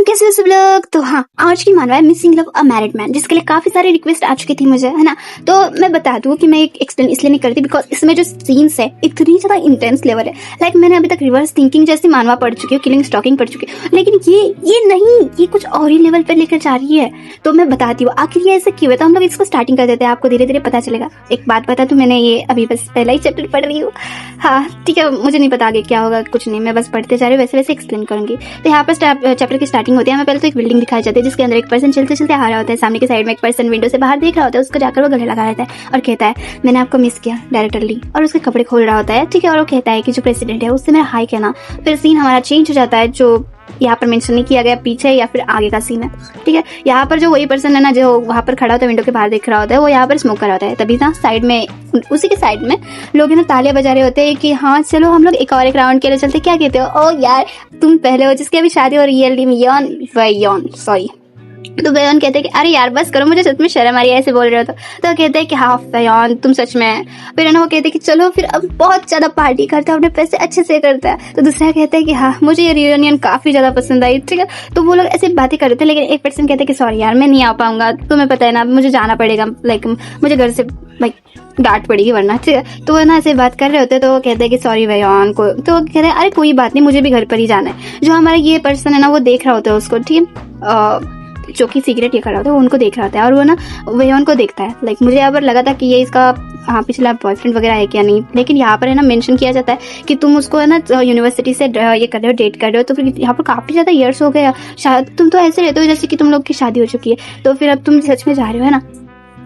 कैसे हो सब लोग। तो हाँ, आज की मानवा है missing love a married man, जिसके लिए काफी सारी रिक्वेस्ट आ चुकी थी मुझे, है ना। तो मैं बता दूं कि मैं एक एक्सप्लेन इसलिए नहीं करती बिकॉज इसमें जो सीन्स है इतनी ज्यादा इंटेंस लेवल है। लाइक मैंने अभी तक रिवर्स थिंकिंग जैसी मानवा पढ़ चुकी हूँ, किलिंग स्टॉकिंग पढ़ चुकी हूँ, लेकिन ये नहीं, ये कुछ और ही लेवल पर लेकर जा रही है। तो मैं बताती हूँ आखिर ये ऐसा क्यों है। तो हम लोग इसको स्टार्टिंग कर देते हैं, आपको धीरे धीरे पता चलेगा। एक बात बता, तो मैंने ये अभी बस पहला ही चैप्टर पढ़ रही हूँ। हाँ ठीक है, मुझे नहीं पता आगे क्या होगा, कुछ नहीं, मैं बस पढ़ते जा रही हूँ, वैसे वैसे एक्सप्लेन करूंगी। तो यहाँ पर चैप्टर की स्टार्टिंग होती है। हमें पहले तो एक बिल्डिंग दिखाई जाती है जिसके अंदर एक पर्सन चलते चलते आ रहा होता है। सामने की साइड में एक पर्सन विंडो से बाहर देख रहा होता है, उसको जाकर वो गले लगा रहता है और कहता है मैंने आपको मिस किया डायरेक्टली, और उसके कपड़े खोल रहा होता है। ठीक है, और वो कहता है कि जो प्रेसिडेंट है उससे मेरा हाई कहना। फिर सीन हमारा चेंज हो जाता है, जो यहाँ पर मेंशन नहीं किया गया पीछे या फिर आगे का सीन है। ठीक है, यहाँ पर जो वही पर्सन है ना जो वहाँ पर खड़ा होता है विंडो के बाहर देख रहा होता है, वो यहाँ पर स्मोक कर रहा होता है। तभी ना साइड में, उसी के साइड में लोग ना तालियां बजा रहे होते हैं कि हाँ चलो हम लोग एक और एक राउंड के लिए चलते। क्या कहते हो? ओ यार तुम पहले हो जिसकी अभी शादी हो रही है, वयोन सॉरी। तो वयोन कहते हैं कि अरे यार बस करो, मुझे सच में शर्म आ रही है ऐसे बोल रहे हो। तो कहते हैं कि हाँ वयोन तुम सच में। फिर है ना वो कहते हैं कि चलो फिर अब बहुत ज्यादा पार्टी करता है, अपने पैसे अच्छे से करता है। तो दूसरा कहता है कि हाँ मुझे ये रियूनियन काफी ज्यादा पसंद आई। ठीक है, तो वो लोग ऐसे बातें कर रहे थे, लेकिन एक पर्सन कहते हैं कि सॉरी यार मैं नहीं आ पाऊंगा, तुम्हें पता है ना मुझे जाना पड़ेगा, लाइक मुझे घर से डांट पड़ेगी वरना। ठीक है, तो वो ना ऐसे बात कर रहे होते हैं। तो वो कहते हैं कि सॉरी वयोन को। तो वो कहते हैं अरे कोई बात नहीं, मुझे भी घर पर ही जाना है। जो हमारा ये पर्सन है ना वो देख रहा होता है उसको, ठीक है, जो कि सिगरेट ये कर रहा होता है वो उनको देख रहा होता है, और वो ना वयोन को देखता है। लाइक मुझे यहाँ पर लगा था कि ये इसका हाँ पिछला बॉयफ्रेंड वगैरह है क्या नहीं, लेकिन यहाँ पर है ना मेंशन किया जाता है कि तुम उसको है ना यूनिवर्सिटी से ये कर रहे हो, डेट कर रहे हो। तो फिर यहाँ पर काफी ज्यादा ईयर्स हो गया, शायद तुम तो ऐसे रहते हो जैसे कि तुम लोग की शादी हो चुकी है। तो फिर अब तुम सच में जा रहे हो, है ना।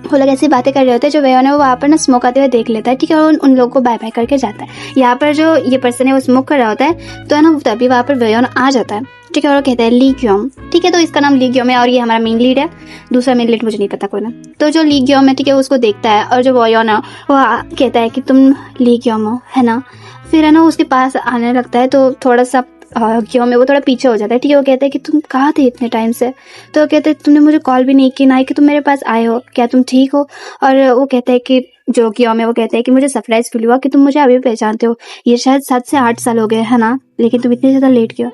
वो लोग ऐसी बातें कर रहे होते हैं। जो वयोन है वो वहाँ पर ना स्मोक आते हुए देख लेता है। ठीक है, और उन लोगों को बाय बाय करके जाता है। यहाँ पर जो ये पर्सन है वो स्मोक कर रहा होता है, तो है ना तभी वहाँ पर वयोन आ जाता है। ठीक है, और वो कहता है ली ग्योम। ठीक है, तो इसका नाम ली ग्योम है और ये हमारा मेन लीड है। दूसरा मेन लीड मुझे नहीं पता कौन है। तो जो ली ग्योम है ठीक है उसको देखता है, और जो वयोन है वो कहता है कि तुम ली ग्योम हो, है ना। फिर है ना उसके पास आने लगता है, तो थोड़ा सा क्यों में वो थोड़ा पीछे हो जाता है। ठीक है, वो कहते हैं कि तुम कहाँ थे इतने टाइम से। तो वो कहते हैं तुमने मुझे कॉल भी नहीं की, ना ही कि तुम मेरे पास आए हो, क्या तुम ठीक हो। और वो कहते हैं कि जो क्यों में वो कहते हैं कि मुझे सरप्राइज फील हुआ कि तुम मुझे अभी भी पहचानते हो, ये शायद 7 से 8 साल हो गए, है ना, लेकिन तुम इतने ज्यादा लेट क्यों।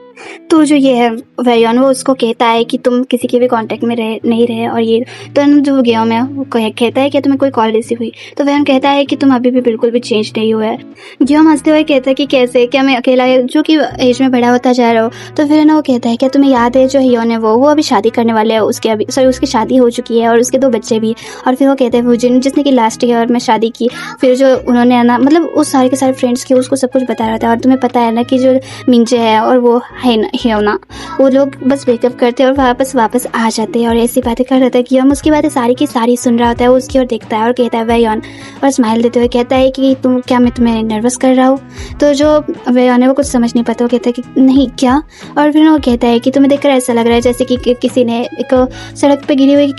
तो जो ये है वयोन वो उसको कहता है कि तुम किसी के भी कांटेक्ट में नहीं रहे, और ये तो जो गियोम है वो कहता है कि तुम्हें कोई कॉल रिसीव हुई। तो वयोन कहता है कि तुम अभी भी बिल्कुल भी चेंज नहीं हुआ है। गियोम हंसते हुए कहता है कि कैसे, क्या मैं अकेला जो कि एज में बड़ा होता जा रहा हो। तो फिर ना वो कहता है क्या तुम्हें याद है जो हियोन है वो अभी शादी करने वाले है, उसके अभी उसकी शादी हो चुकी है और उसके 2 बच्चे भी। और फिर वो कहते हैं वो जिसने कि लास्ट ईयर में शादी की, फिर जो उन्होंने ना मतलब उस सारे के सारे फ्रेंड्स के उसको सब कुछ बता रहा था। और तुम्हें पता है ना कि जो मिंजे है और वो है ना, वो लोग बस ब्रेकअप करते हैं और वापस आ जाते हैं, और ऐसी बातें कर रहे थे कि हम उसकी बातें सारी की सारी सुन रहा होता है। वो उसकी ओर देखता है और कहता है वयोन, और स्माइल देते हुए कहता है कि तुम क्या मैं तुम्हें नर्वस कर रहा हूँ। तो जो वयोन है वो कुछ समझ नहीं पाता, वो कहता है कि नहीं क्या। और फिर वो कहता है कि तुम्हें देखकर ऐसा लग रहा है जैसे कि किसी ने एक सड़क पे गिरी हुई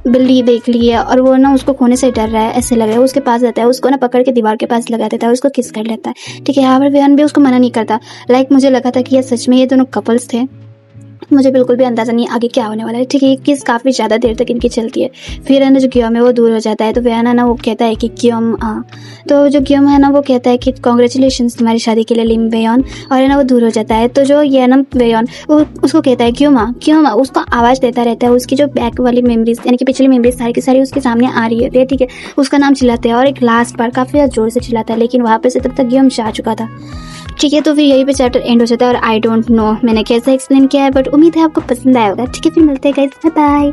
बिल्ली देख ली है और वो ना उसको खोने से डर रहा है, ऐसे लग रहा है। उसके पास जाता है, उसको ना पकड़ के दीवार के पास लगा देता है, उसको किस कर लेता है। ठीक है, यहाँ पर वयोन भी उसको मना नहीं करता। लाइक मुझे लगा था कि ये सच में ये दोनों कपल्स थे, मुझे बिल्कुल भी अंदाजा नहीं आगे क्या होने वाला है। ठीक है, किस काफी ज्यादा देर तक इनकी चलती है। फिर है ना जो गियोम है वो दूर हो जाता है। तो वह ना वो कहता है कि गियोम तो जो गियोम है ना वो कहता है कि कॉन्ग्रेचुलेशंस तुम्हारी शादी के लिए लिम वयोन, और है ना वो दूर हो जाता है। तो जो ये ना वयोन वो उसको कहता है गियोम उसको आवाज देता रहता है। उसकी जो बैक वाली मेमोरीज यानी कि पिछली मेमोरीज सारी की सारी उसके सामने आ रही है। ठीक है, उसका नाम चिल्लाते हैं और एक लास्ट बार काफी ज्यादा जोर से चिल्लाता है, लेकिन वहां पर से तब तक गियोम जा चुका था। ठीक है, तो फिर यहीं पे चैप्टर एंड हो जाता है। और आई डोंट नो मैंने कैसे एक्सप्लेन किया है, बट उम्मीद है आपको पसंद आया होगा। ठीक है, फिर मिलते हैं गाइस, बाय बाय।